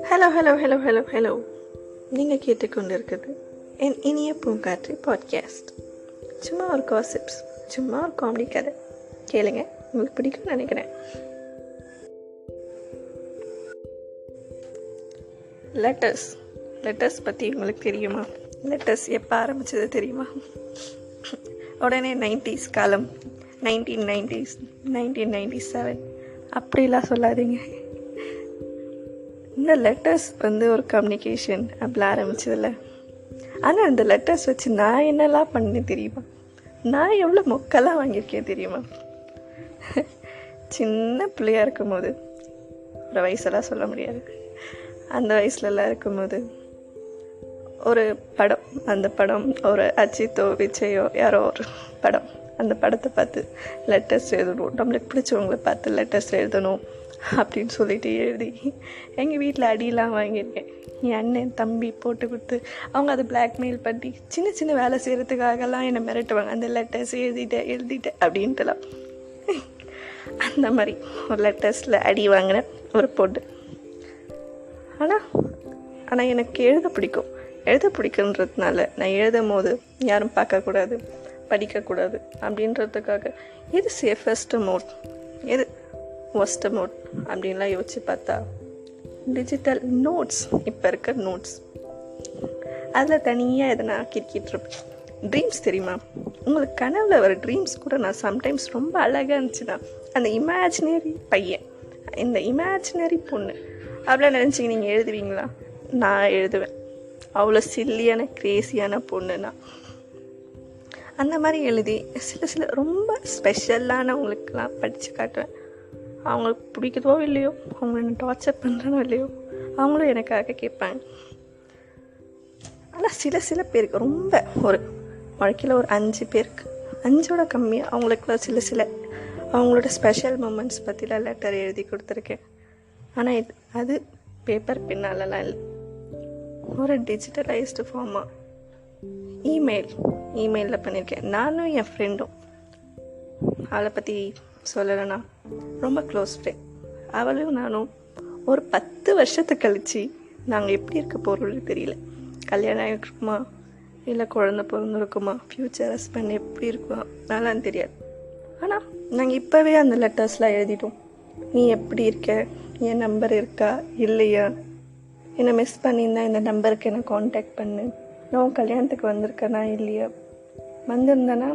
Hello hello hello hello hello நீங்கள் கேட்டுக்கொண்டு இருக்குது என் இனிய பூங்காற்று பாட்காஸ்ட். சும்மா ஒரு காசிப்ஸ், சும்மா ஒரு காமெடி கதை கேளுங்க, உங்களுக்கு பிடிக்கும்னு நினைக்கிறேன். லெட்டர்ஸ் பற்றி உங்களுக்கு தெரியுமா? லெட்டர்ஸ் எப்போ ஆரம்பித்தது தெரியுமா? உடனே 90s காலம், 1990s, 1997 அப்படிலாம் சொல்லாதீங்க. இந்த லெட்டர்ஸ் ஒரு கம்யூனிகேஷன் அப்படி ஆரம்பிச்சதில்ல. ஆனால் இந்த லெட்டர்ஸ் வச்சு நான் என்னெல்லாம் பண்ணேன் தெரியுமா? நான் எவ்வளோ மொக்கெல்லாம் வாங்கியிருக்கேன் தெரியுமா? சின்ன பிள்ளையாக இருக்கும்போது, ஒரு வயசெல்லாம் சொல்ல முடியாது, அந்த வயசுலலாம் இருக்கும்போது ஒரு படம், அந்த படம் ஒரு அஜித்தோ விஜயோ யாரோ ஒரு படம், அந்த படத்தை பார்த்து லெட்டர்ஸ் எழுதணும், நம்மளுக்கு பிடிச்சவங்களை பார்த்து லெட்டர்ஸ் எழுதணும் அப்படின்னு சொல்லிட்டு எழுதி எங்கள் வீட்டில் அடியெலாம் வாங்கியிருக்கேன். என் அண்ணன் தம்பி போட்டு கொடுத்து அவங்க அதை பிளாக்மெயில் பண்ணி சின்ன சின்ன வேலை செய்கிறதுக்காகலாம் என்னை மிரட்டுவாங்க, அந்த லெட்டர்ஸ் எழுதிட்டேன் அப்படின்ட்டுலாம். அந்த மாதிரி ஒரு லெட்டர்ஸில் அடி வாங்கின ஒரு பொண்ணு. ஆனால் எனக்கு எழுத பிடிக்குன்றதுனால நான் எழுதும் போது யாரும் பார்க்கக்கூடாது, படிக்கக்கூடாது அப்படின்றதுக்காக எது சேஃபஸ்ட் மோட், எது ஒஸ்ட் மோட் அப்படின்லாம் யோசிச்சு பார்த்தா டிஜிட்டல் நோட்ஸ், இப்போ இருக்க நோட்ஸ், அதில் தனியாக எதனா கிரிக்கிட்டுருப்பேன். ட்ரீம்ஸ் தெரியுமா உங்களுக்கு? கனவில் வர ட்ரீம்ஸ் கூட நான் சம்டைம்ஸ் ரொம்ப அழகாக இருந்துச்சுன்னா அந்த இமேஜினரி பையன், இந்த இமேஜினரி பொண்ணு அப்படிலாம் நினச்சி நீங்கள் எழுதுவீங்களா? நான் எழுதுவேன். அவ்வளோ சில்லியான கிரேசியான பொண்ணுன்னா அந்த மாதிரி எழுதி சில ரொம்ப ஸ்பெஷலானவங்களுக்கெல்லாம் படித்து காட்டுவேன். அவங்களுக்கு பிடிக்குதோ இல்லையோ, அவங்க என்ன டார்ச்சர் பண்ணுறனோ இல்லையோ, அவங்களும் எனக்காக கேட்பாங்க. ஆனால் சில பேருக்கு ரொம்ப ஒரு வாழ்க்கையில் ஒரு 5 பேருக்கு, 5ஓட கம்மியாக அவங்களுக்குலாம் சில அவங்களோட ஸ்பெஷல் மூமெண்ட்ஸ் பற்றிலாம் லெட்டர் எழுதி கொடுத்துருக்கேன். ஆனால் அது பேப்பர் பின்னாலலாம் இல்லை, ஒரு டிஜிட்டலைஸ்டு ஃபார்மாக இமெயிலில் பண்ணியிருக்கேன். நானும் என் ஃப்ரெண்டும், அவளை பற்றி சொல்லலைன்னா ரொம்ப க்ளோஸ் ஃப்ரெண்ட், அவளும் நானும் ஒரு 10 வருஷத்துக்கு கழித்து நாங்கள் எப்படி இருக்க போகிறோம்னு தெரியல. கல்யாணம் ஆகிருக்குமா, இல்லை குழந்தை பிறந்திருக்குமா, ஃப்யூச்சர் ஹஸ்பண்ட் எப்படி இருக்குமா நான்லாம் தெரியாது. ஆனால் நாங்கள் இப்போவே அந்த லெட்டர்ஸ்லாம் எழுதிட்டோம். நீ எப்படி இருக்க, என் நம்பர் இருக்கா இல்லையா, என்னை மிஸ் பண்ணியிருந்தா இந்த நம்பருக்கு என்னை காண்டாக்ட் பண்ணு, நான் கல்யாணத்துக்கு வந்திருக்கேனா இல்லையா, வந்திருந்தேன்னா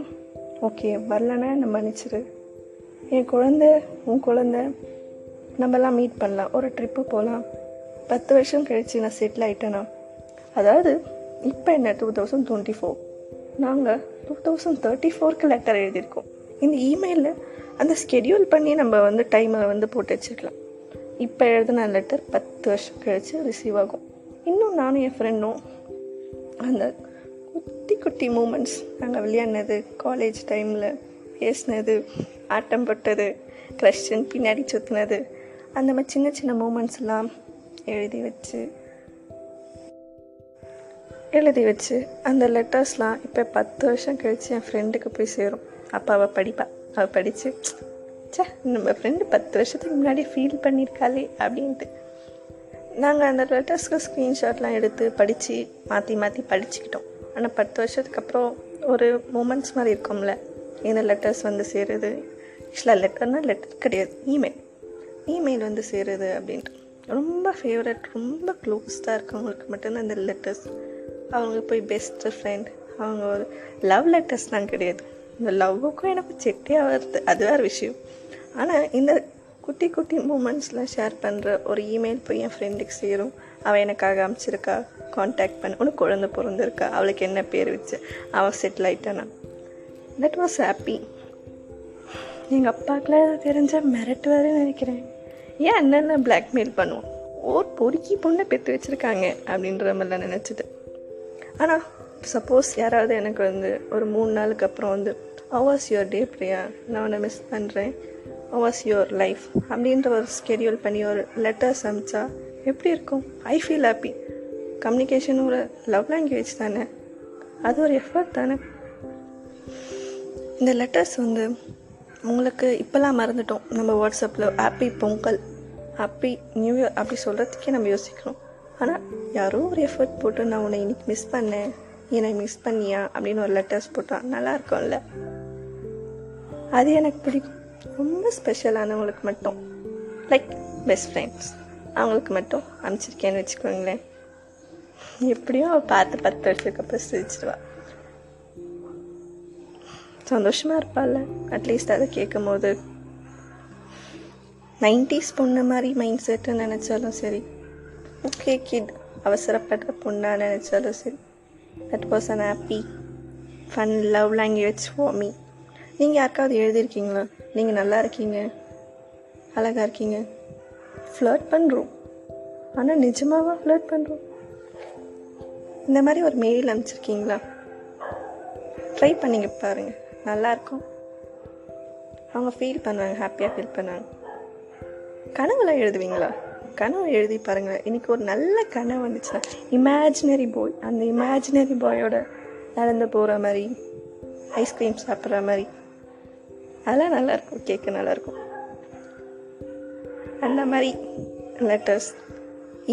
ஓகே, வரலன்னா என்னை மன்னிச்சிரு, என் உன் குழந்தை நம்மலாம் மீட் பண்ணலாம், ஒரு ட்ரிப்பு போகலாம், 10 வருஷம் கழித்து நான் செட்டில் ஆகிட்டேனா. அதாவது இப்போ என்ன 2024, நாங்கள் 2034க்கு லெட்டர் எழுதியிருக்கோம். இந்த இமெயிலில் அந்த ஸ்கெடியூல் பண்ணி நம்ம டைமை போட்டு வச்சுருக்கலாம். இப்போ எழுதின லெட்டர் 10 வருஷம் கழித்து ரிசீவ் ஆகும். இன்னும் நானும் என் ஃப்ரெண்டும் அந்த குட்டி மூமெண்ட்ஸ், நாங்கள் விளையாடினது, காலேஜ் டைமில் பேசினது, ஆட்டம் போட்டது, க்ரஷ்ஷன் பின்னாடி சுற்றினது, அந்த மாதிரி சின்ன மூமெண்ட்ஸ்லாம் எழுதி வச்சு அந்த லெட்டர்ஸ்லாம் இப்போ 10 வருஷம் கழித்து என் ஃப்ரெண்டுக்கு போய் சேரும். அப்போ அவள் படித்து நம்ம ஃப்ரெண்டு 10 வருஷத்துக்கு முன்னாடி ஃபீல் பண்ணியிருக்காளே அப்படின்ட்டு. நாங்கள் அந்த லெட்டர்ஸ்க்கு ஸ்க்ரீன்ஷாட்லாம் எடுத்து படித்து மாற்றி படிச்சுக்கிட்டோம். ஆனால் 10 வருஷத்துக்கு அப்புறம் ஒரு மூமெண்ட்ஸ் மாதிரி இருக்கும்ல, இந்த லெட்டர்ஸ் சேருது. ஆக்சுவலாக லெட்டர் கிடையாது, இமெயில் சேருது அப்படின்ட்டு. ரொம்ப ஃபேவரட், ரொம்ப க்ளோஸ்டாக இருக்கவங்களுக்கு மட்டும்தான் இந்த லெட்டர்ஸ். அவங்க போய் பெஸ்ட்டு ஃப்ரெண்ட், அவங்க ஒரு லவ் லெட்டர்ஸ்லாம் கிடையாது. இந்த லவ்வுக்கும் எனக்கு செட்டே ஆகிறது, அது வேறு விஷயம். ஆனால் இந்த குட்டி மூமெண்ட்ஸ்லாம் ஷேர் பண்ணுற ஒரு இமெயில் போய் என் ஃப்ரெண்டுக்கு சேரும். அவள் எனக்காக அமைச்சிருக்கா, காண்டாக்ட் பண்ண, உனக்கு குழந்தை பிறந்திருக்கா, அவளுக்கு என்ன பேர் வச்சு, அவள் செட்டில் ஆகிட்டானா. That was happy. எங்கள் அப்பாவுக்குலாம் தெரிஞ்சால் மிரட்டுவாரு நினைக்கிறேன். ஏன் அண்ணன் பிளாக்மெயில் பண்ணுவோம், ஒரு பொறுக்கி பொண்ணை பெற்று வச்சுருக்காங்க அப்படின்ற மாதிரிலாம் நினச்சிட்டு. ஆனால் சப்போஸ் யாராவது எனக்கு ஒரு 3 நாளுக்கு அப்புறம் how was your day Priya, நான் உன்னை மிஸ் பண்ணுறேன், how was your life அப்படின்ற ஒரு ஸ்கெடியூல் பண்ணி ஒரு லெட்டர்ஸ் அனுப்பிச்சா எப்படி இருக்கும்? I feel happy. கம்யூனிகேஷன் ஒரு லவ் லாங்குவேஜ் தானே, அது ஒரு எஃபர்ட் தானே. இந்த லெட்டர்ஸ் உங்களுக்கு இப்போல்லாம் மறந்துட்டோம். நம்ம வாட்ஸ்அப்பில் happy Pongal, happy new year அப்படி சொல்கிறதுக்கே நம்ம யோசிக்கிறோம். ஆனால் யாரோ ஒரு எஃபர்ட் போட்டு நான் உன்னை இன்னைக்கு மிஸ் பண்ணேன், என்னை மிஸ் பண்ணியா அப்படின்னு ஒரு லெட்டர்ஸ் போட்டால் நல்லா இருக்கும்ல. அது எனக்கு பிடிக்கும். ரொம்ப ஸ்பெஷலானவங்களுக்கு மட்டும், லைக் பெஸ்ட் ஃப்ரெண்ட்ஸ், அவங்களுக்கு மட்டும் அனுப்பிச்சிருக்கேன்னு வச்சுக்கோங்களேன். எப்படியும் அவள் பார்த்து 10 வருஷத்துக்கு அப்புறம் சிரிச்சிடுவா, சந்தோஷமாக இருப்பாள்ல. அட்லீஸ்ட் அதை கேட்கும் போது 90s பொண்ணு மாதிரி மைண்ட் செட்டுன்னு நினச்சாலும் சரி, ஓகே கிட் அவசரப்படுற பொண்ணாக நினச்சாலும் சரி, that was an happy fun love language for me. நீங்கள் யாருக்காவது எழுதியிருக்கீங்களா, நீங்கள் நல்லா இருக்கீங்க, அழகாக இருக்கீங்க, ஃப்ளர்ட் பண்ணுறோம், ஆனால் நிஜமாவா ஃப்ளர்ட் பண்ணுறோம், இந்த மாதிரி ஒரு மெயில் அனுப்பிச்சிருக்கீங்களா? ட்ரை பண்ணிங்க பாருங்கள், நல்லாயிருக்கும். அவங்க ஃபீல் பண்ணுவாங்க, ஹாப்பியாக ஃபீல் பண்ணுவாங்க. கனவுலாம் எழுதுவீங்களா? கனவு எழுதி பாருங்களேன். இன்றைக்கி ஒரு நல்ல கனவு வந்துச்சுன்னா, இமேஜினரி பாய், அந்த இமேஜினரி பாயோட நடந்து போகிற மாதிரி, ஐஸ்கிரீம் சாப்பிட்ற மாதிரி, அதெல்லாம் நல்லாயிருக்கும், கேட்க நல்லாயிருக்கும். அந்த மாதிரி லெட்டர்ஸ்,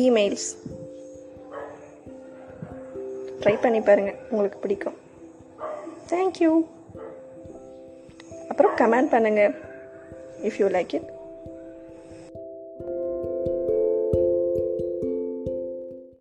இமெயில்ஸ் ட்ரை பண்ணி பாருங்கள், உங்களுக்கு பிடிக்கும். தேங்க்யூ. அப்புறம் கமெண்ட் பண்ணுங்கள் இஃப் யூ லைக் இட்.